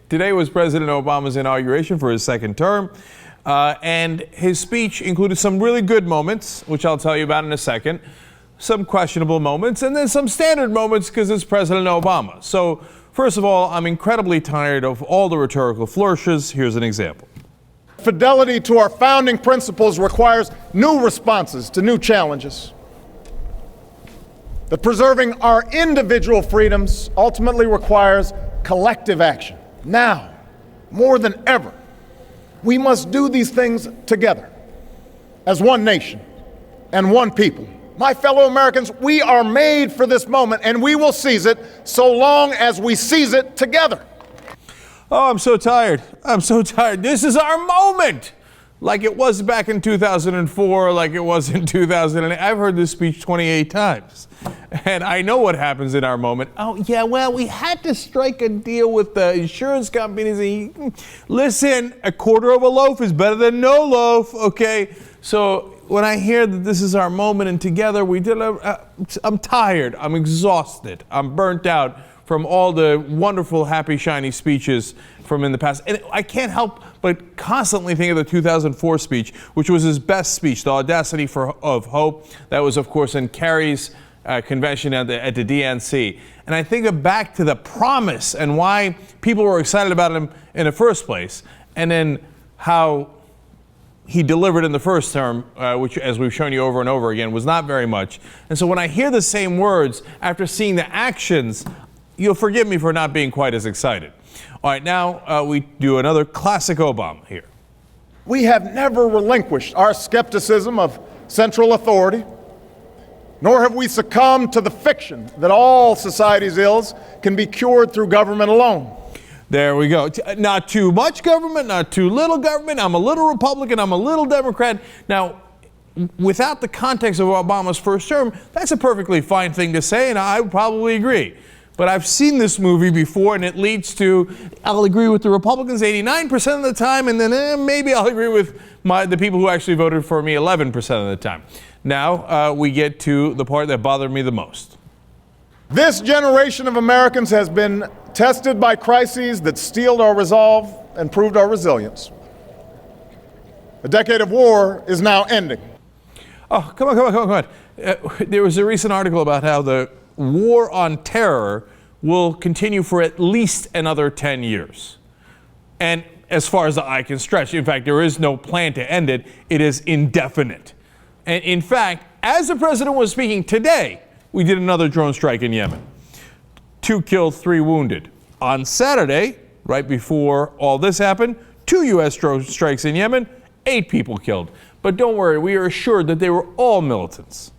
Today was President Obama's inauguration for his second term, and his speech included some really good moments, which I'll tell you about in a second, some questionable moments, and then some standard moments because it's President Obama. So, first of all, I'm incredibly tired of all the rhetorical flourishes. Here's an example. Fidelity to our founding principles requires new responses to new challenges. That preserving our individual freedoms ultimately requires collective action. Now, more than ever, we must do these things together as one nation and one people. My fellow Americans, we are made for this moment, and we will seize it so long as we seize it together. Oh, I'm so tired. I'm so tired. This is our moment. Like it was back in 2004, like it was in 2008. I've heard this speech 28 times. And I know what happens in our moment. Oh, yeah, well, we had to strike a deal with the insurance companies. Listen, a quarter of a loaf is better than no loaf, okay? So when I hear that this is our moment and together we did, I'm tired. I'm exhausted. I'm burnt out from all the wonderful, happy, shiny speeches from in the past. And I can't help but constantly think of the 2004 speech, which was his best speech, the Audacity of Hope. That was, of course, in Kerry's convention at the DNC. And I think back to the promise and why people were excited about him in the first place, and then how he delivered in the first term, which, as we've shown you over and over again, was not very much. And so when I hear the same words after seeing the actions, you'll forgive me for not being quite as excited. All right, now we do another classic Obama here. We have never relinquished our skepticism of central authority, nor have we succumbed to the fiction that all society's ills can be cured through government alone. There we go. Not too much government, not too little government. I'm a little Republican, I'm a little Democrat. Now, without the context of Obama's first term, that's a perfectly fine thing to say, and I would probably agree. But I've seen this movie before, and it leads to, I'll agree with the Republicans 89% of the time, and then maybe I'll agree with the people who actually voted for me 11% of the time. Now we get to the part that bothered me the most. This generation of Americans has been tested by crises that steeled our resolve and proved our resilience. A decade of war is now ending. Oh, come on. There was a recent article about how the war on terror will continue for at least another 10 years. And as far as the eye can stretch, in fact, there is no plan to end it. It is indefinite. And in fact, as the president was speaking today, we did another drone strike in Yemen. 2 killed, 3 wounded. On Saturday, right before all this happened, 2 U.S. drone strikes in Yemen, 8 people killed. But don't worry, we are assured that they were all militants.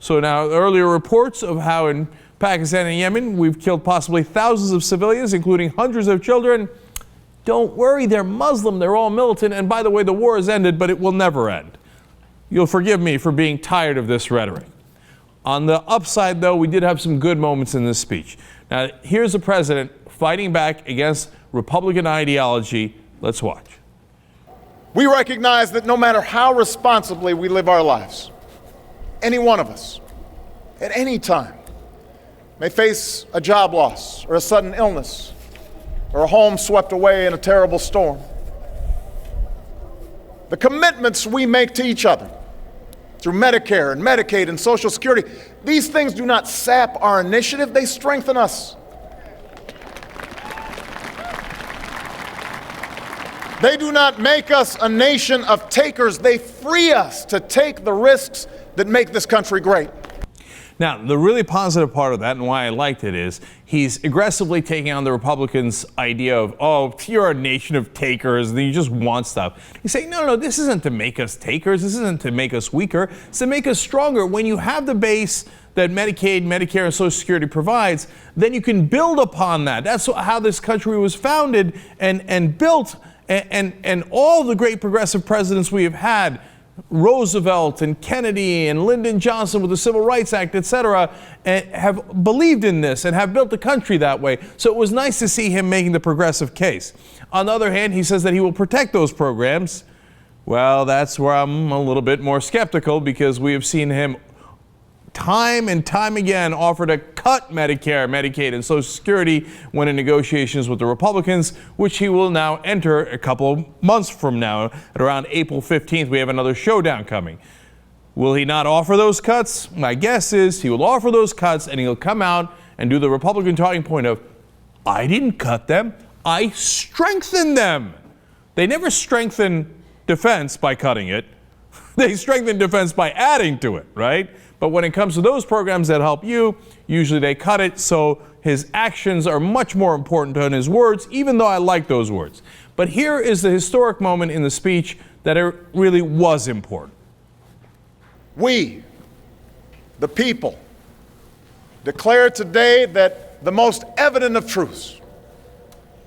So now, earlier reports of how in Pakistan and Yemen we've killed possibly thousands of civilians, including hundreds of children. Don't worry, they're Muslim, they're all militant, and by the way, the war has ended, but it will never end. You'll forgive me for being tired of this rhetoric. On the upside, though, we did have some good moments in this speech. Now, here's the president fighting back against Republican ideology. Let's watch. We recognize that no matter how responsibly we live our lives, any one of us, at any time, may face a job loss or a sudden illness or a home swept away in a terrible storm. The commitments we make to each other through Medicare and Medicaid and Social Security, these things do not sap our initiative, they strengthen us. They do not make us a nation of takers, they free us to take the risks that make this country great. Now, the really positive part of that, and why I liked it, is he's aggressively taking on the Republicans' idea of, oh, you're a nation of takers, and you just want stuff. He's saying, no, this isn't to make us takers. This isn't to make us weaker. It's to make us stronger. When you have the base that Medicaid, Medicare, and Social Security provides, then you can build upon that. That's how this country was founded and built, and all the great progressive presidents we have had, Roosevelt and Kennedy and Lyndon Johnson with the Civil Rights Act, etc., have believed in this and have built the country that way. So it was nice to see him making the progressive case. On the other hand, he says that he will protect those programs. Well, that's where I'm a little bit more skeptical, because we have seen him time and time again offered to cut Medicare, Medicaid, and Social Security when in negotiations with the Republicans, which he will now enter a couple of months from now. At around April 15th, we have another showdown coming. Will he not offer those cuts? My guess is he will offer those cuts, and he'll come out and do the Republican talking point of, I didn't cut them, I strengthened them. They never strengthen defense by cutting it. They strengthen defense by adding to it, right? But when it comes to those programs that help you, usually they cut it, so his actions are much more important than his words, even though I like those words. But here is the historic moment in the speech that it really was important. We, the people, declare today that the most evident of truths,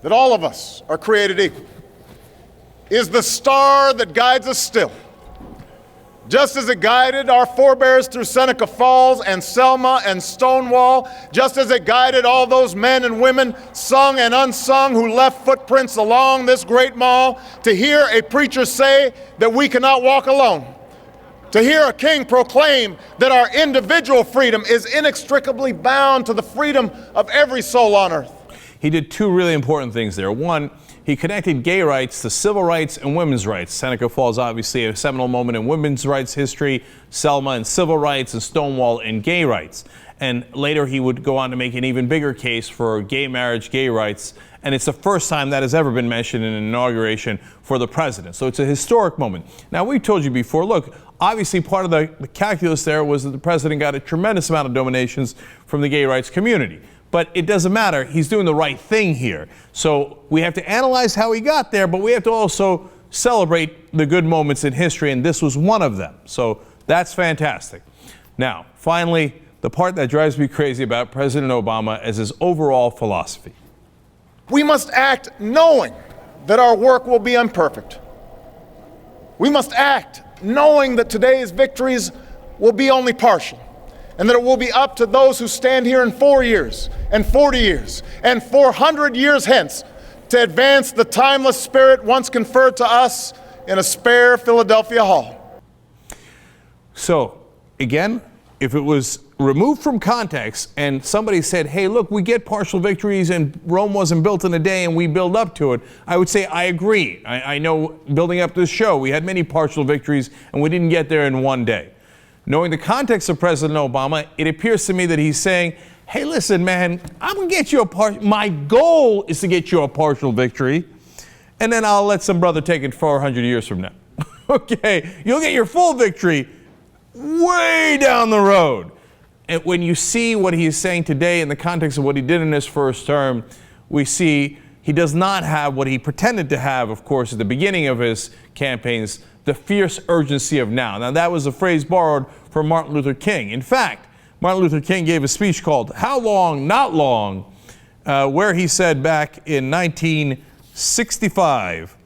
that all of us are created equal, is the star that guides us still. Just as it guided our forebears through Seneca Falls and Selma and Stonewall, just as it guided all those men and women, sung and unsung, who left footprints along this great mall, to hear a preacher say that we cannot walk alone, to hear a king proclaim that our individual freedom is inextricably bound to the freedom of every soul on earth. He did two really important things there. One, he connected gay rights to civil rights and women's rights. Seneca Falls, obviously a seminal moment in women's rights history, Selma and civil rights, and Stonewall and gay rights. And later he would go on to make an even bigger case for gay marriage, gay rights, and it's the first time that has ever been mentioned in an inauguration for the president. So it's a historic moment. Now, we told you before, look, obviously part of the calculus there was that the president got a tremendous amount of donations from the gay rights community. But it doesn't matter. He's doing the right thing here. So we have to analyze how he got there, but we have to also celebrate the good moments in history, and this was one of them. So that's fantastic. Now, finally, the part that drives me crazy about President Obama is his overall philosophy. We must act knowing that our work will be imperfect. We must act knowing that today's victories will be only partial, and that it will be up to those who stand here in 4 years and 40 years and 400 years hence to advance the timeless spirit once conferred to us in a spare Philadelphia hall. So, again, if it was removed from context and somebody said, hey, look, we get partial victories and Rome wasn't built in a day and we build up to it, I would say I agree. I know building up this show, we had many partial victories and we didn't get there in one day. Knowing the context of President Obama, it appears to me that he's saying, hey, listen, man, I'm going to get you a partial. My goal is to get you a partial victory, and then I'll let some brother take it 400 years from now. Okay, you'll get your full victory way down the road. And when you see what he's saying today in the context of what he did in his first term, we see he does not have what he pretended to have, of course, at the beginning of his campaigns, the fierce urgency of now. Now, that was a phrase borrowed from Martin Luther King. In fact, Martin Luther King gave a speech called How Long, Not Long, where he said back in 1965,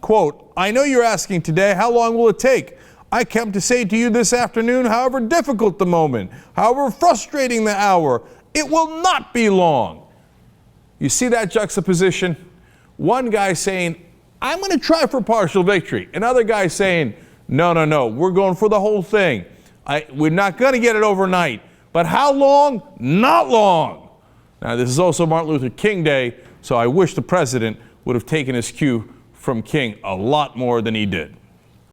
quote, I know you're asking today, how long will it take? I come to say to you this afternoon, however difficult the moment, however frustrating the hour, it will not be long. You see that juxtaposition? One guy saying, I'm going to try for partial victory. Another guy saying, no, no, no, we're going for the whole thing. We're not going to get it overnight. But how long? Not long. Now, this is also Martin Luther King Day, so I wish the president would have taken his cue from King a lot more than he did.